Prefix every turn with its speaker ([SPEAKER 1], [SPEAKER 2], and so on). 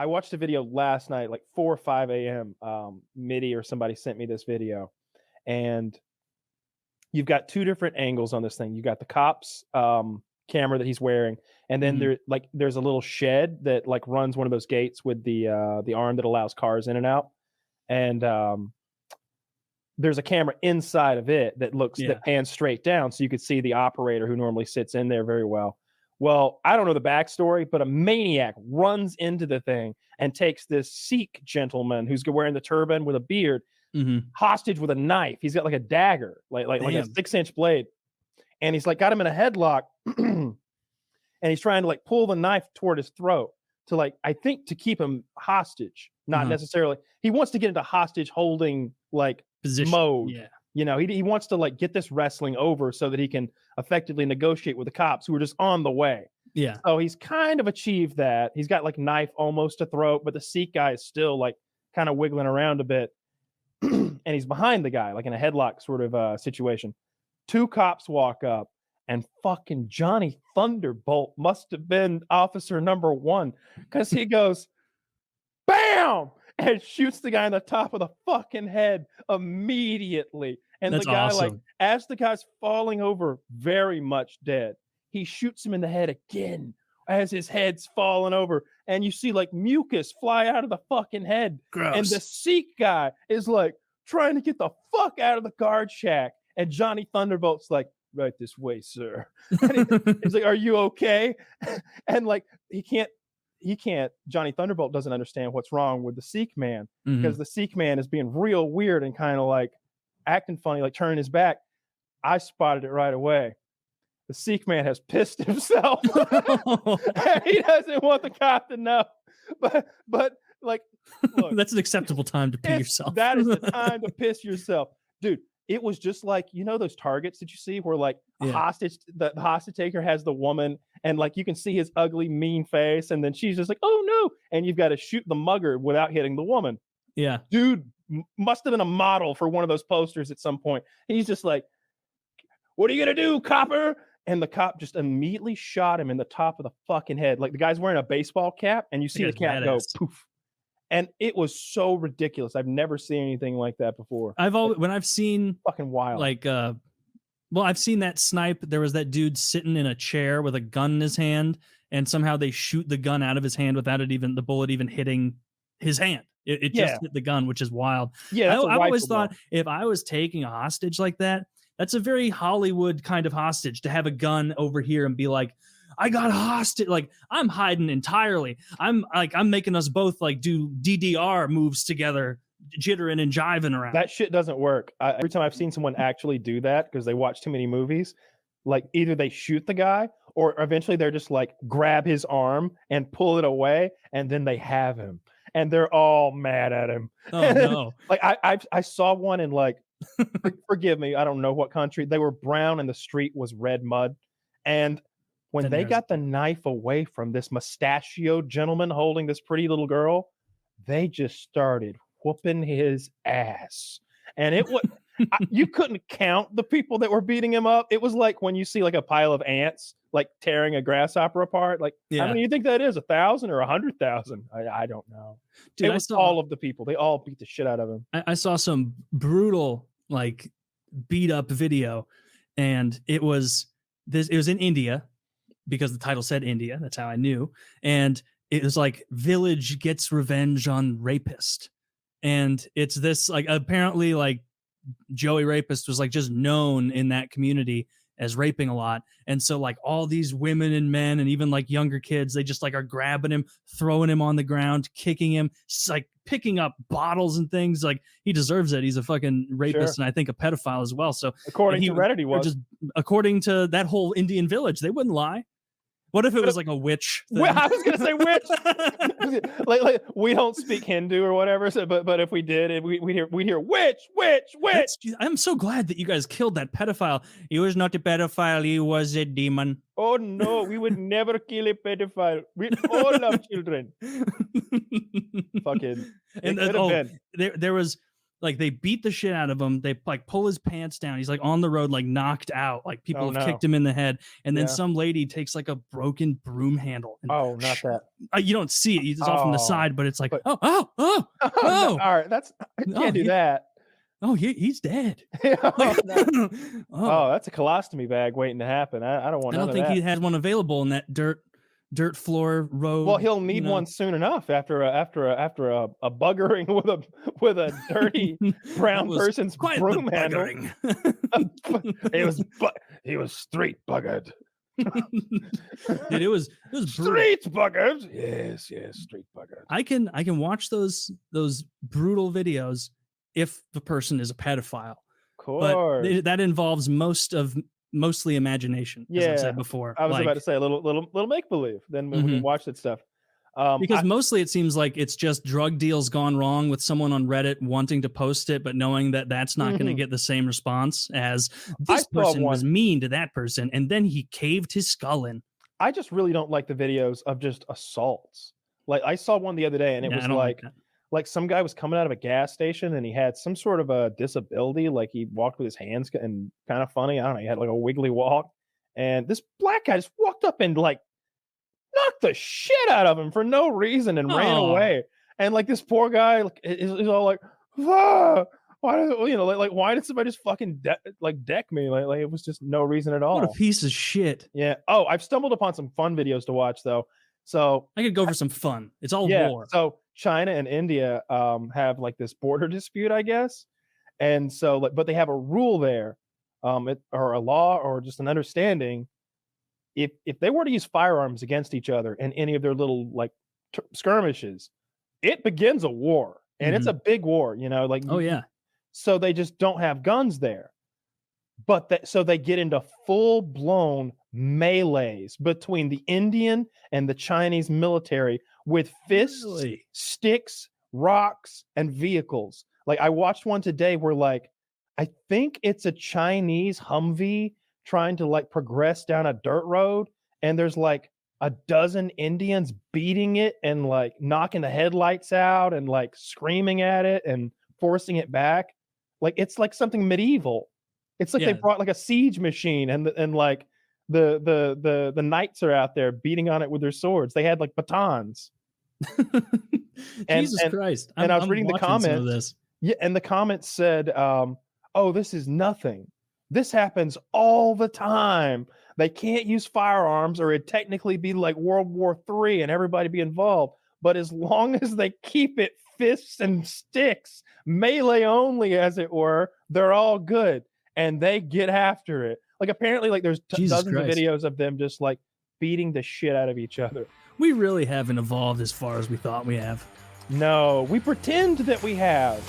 [SPEAKER 1] I watched a video last night, like 4 or 5 a.m. MIDI or somebody sent me this video, and you've got two different angles on this thing. You got the cops camera that he's wearing, and then there's a little shed that like runs one of those gates with the arm that allows cars in and out, and there's a camera inside of it that pans straight down, so you could see the operator who normally sits in there very well. Well, I don't know the backstory, but a maniac runs into the thing and takes this Sikh gentleman who's wearing the turban with a beard hostage with a knife. He's got like a dagger, like a 6-inch blade, and he's like got him in a headlock, and he's trying to like pull the knife toward his throat to like, I think, to keep him hostage. Not necessarily. He wants to get into hostage holding like position mode. Yeah. You know, he wants to like get this wrestling over so that he can effectively negotiate with the cops who are just on the way.
[SPEAKER 2] Yeah.
[SPEAKER 1] So he's kind of achieved that. He's got like knife almost to throat, but the Sikh guy is still like kind of wiggling around a bit. And he's behind the guy, like in a headlock sort of situation. Two cops walk up, and fucking Johnny Thunderbolt must have been officer number one, because he goes, BAM! And shoots the guy in the top of the fucking head immediately. And
[SPEAKER 2] that's
[SPEAKER 1] the guy,
[SPEAKER 2] awesome.
[SPEAKER 1] like, as the guy's falling over, very much dead, he shoots him in the head again as his head's falling over. And you see like mucus fly out of the fucking head.
[SPEAKER 2] Gross.
[SPEAKER 1] And the Sikh guy is like trying to get the fuck out of the guard shack. And Johnny Thunderbolt's like, right this way, sir. And he's like, are you okay? And like, he can't, Johnny Thunderbolt doesn't understand what's wrong with the Sikh man, because the Sikh man is being real weird and kind of like acting funny, like turning his back. I spotted it right away. The Sikh man has pissed himself. And he doesn't want the cop to know. But like, look,
[SPEAKER 2] that's an acceptable time to pee yourself.
[SPEAKER 1] That is the time to piss yourself. Dude, it was just like, you know, those targets that you see where like the hostage taker has the woman, and like you can see his ugly, mean face, and then she's just like, oh no, and you've got to shoot the mugger without hitting the woman.
[SPEAKER 2] Yeah.
[SPEAKER 1] Dude must have been a model for one of those posters at some point. He's just like, what are you gonna do, copper? And the cop just immediately shot him in the top of the fucking head. Like the guy's wearing a baseball cap, and you see the cap go poof. And it was so ridiculous. I've never seen anything like that before.
[SPEAKER 2] When I've seen
[SPEAKER 1] fucking wild,
[SPEAKER 2] like well, I've seen that snipe. There was that dude sitting in a chair with a gun in his hand, and somehow they shoot the gun out of his hand without the bullet even hitting his hand. It just hit the gun, which is wild.
[SPEAKER 1] Yeah,
[SPEAKER 2] I always thought if I was taking a hostage like that, that's a very Hollywood kind of hostage, to have a gun over here and be like, I got a hostage. Like, I'm hiding entirely. I'm making us both like do DDR moves together, jittering and jiving around.
[SPEAKER 1] That shit doesn't work. Every time I've seen someone actually do that because they watch too many movies, like either they shoot the guy or eventually they're just like grab his arm and pull it away, and then they have him and they're all mad at him.
[SPEAKER 2] Oh no!
[SPEAKER 1] Like I saw one in like, forgive me, I don't know what country. They were brown and the street was red mud, and when they got the knife away from this mustachioed gentleman holding this pretty little girl, they just started whooping his ass. And it was, you couldn't count the people that were beating him up. It was like when you see like a pile of ants, like tearing a grasshopper apart. Like, how many do you think that is? 1,000 or 100,000? I don't know. Dude, it was all of the people. They all beat the shit out of him.
[SPEAKER 2] I saw some brutal, like, beat up video, and it was in India, because the title said India. That's how I knew. And it was like, village gets revenge on rapist. And it's this, like, apparently like Joey Rapist was like just known in that community as raping a lot. And so like all these women and men and even like younger kids, they just like are grabbing him, throwing him on the ground, kicking him, like picking up bottles and things. Like, he deserves it. He's a fucking rapist, and I think a pedophile as well. So
[SPEAKER 1] according to Reddit, he was.
[SPEAKER 2] Just according to that whole Indian village, they wouldn't lie. What if it was like a witch thing?
[SPEAKER 1] Well, I was gonna say witch. like we don't speak Hindu or whatever, so, but if we did, we'd hear witch.
[SPEAKER 2] I'm so glad that you guys killed that pedophile. He was not a pedophile. He was a demon.
[SPEAKER 1] Oh no, we would never kill a pedophile. We all love children. Fucking.
[SPEAKER 2] And there was like they beat the shit out of him. They like pull his pants down. He's like on the road, like knocked out. Like people have kicked him in the head. And then some lady takes like a broken broom handle. And
[SPEAKER 1] not that.
[SPEAKER 2] You don't see it. It's off from the side, but it's like,
[SPEAKER 1] but,
[SPEAKER 2] oh.
[SPEAKER 1] No, all right, I can't do that.
[SPEAKER 2] Oh, he's dead.
[SPEAKER 1] That's a colostomy bag waiting to happen. I don't want. I don't
[SPEAKER 2] think
[SPEAKER 1] he
[SPEAKER 2] had one available in that dirt floor road.
[SPEAKER 1] Well, he'll need one soon enough after a buggering with a dirty brown person's broom handle. He was street buggered.
[SPEAKER 2] Dude, it was
[SPEAKER 1] street buggered. Yes, street buggered.
[SPEAKER 2] I can watch those brutal videos if the person is a pedophile.
[SPEAKER 1] Of course.
[SPEAKER 2] But that involves mostly imagination, as I said before.
[SPEAKER 1] I was about to say a little make believe. Then we can watch that stuff.
[SPEAKER 2] Because mostly it seems like it's just drug deals gone wrong with someone on Reddit wanting to post it, but knowing that that's not going to get the same response as this person was mean to that person, and then he caved his skull in.
[SPEAKER 1] I just really don't like the videos of just assaults. Like I saw one the other day, and it was like some guy was coming out of a gas station, and he had some sort of a disability. Like he walked with his hands, and kind of funny. I don't know. He had like a wiggly walk, and this black guy just walked up and like knocked the shit out of him for no reason and ran away. And like this poor guy is all like, why did somebody just fucking deck me? Like it was just no reason at all.
[SPEAKER 2] What a piece of shit.
[SPEAKER 1] Yeah. Oh, I've stumbled upon some fun videos to watch though. So
[SPEAKER 2] I could go for some fun. It's all war.
[SPEAKER 1] So China and India have like this border dispute, I guess. And so but they have a rule there, or a law or just an understanding. If they were to use firearms against each other in any of their little like skirmishes, it begins a war, and it's a big war, like, so they just don't have guns there, but so they get into full blown melees between the Indian and the Chinese military with fists, sticks, rocks, and vehicles. Like I watched one today where like, I think it's a Chinese Humvee trying to like progress down a dirt road, and there's like a dozen Indians beating it and like knocking the headlights out and like screaming at it and forcing it back. Like it's like something medieval. It's like they brought like a siege machine, and like the knights are out there beating on it with their swords. They had like batons.
[SPEAKER 2] Jesus Christ.
[SPEAKER 1] And I was reading the comments. Yeah, and the comments said, oh, this is nothing. This happens all the time. They can't use firearms, or it'd technically be like World War III and everybody be involved. But as long as they keep it fists and sticks, melee only, as it were, they're all good. And they get after it. Like apparently, like there's dozens of videos of them just like beating the shit out of each other.
[SPEAKER 2] We really haven't evolved as far as we thought we have.
[SPEAKER 1] No, we pretend that we have.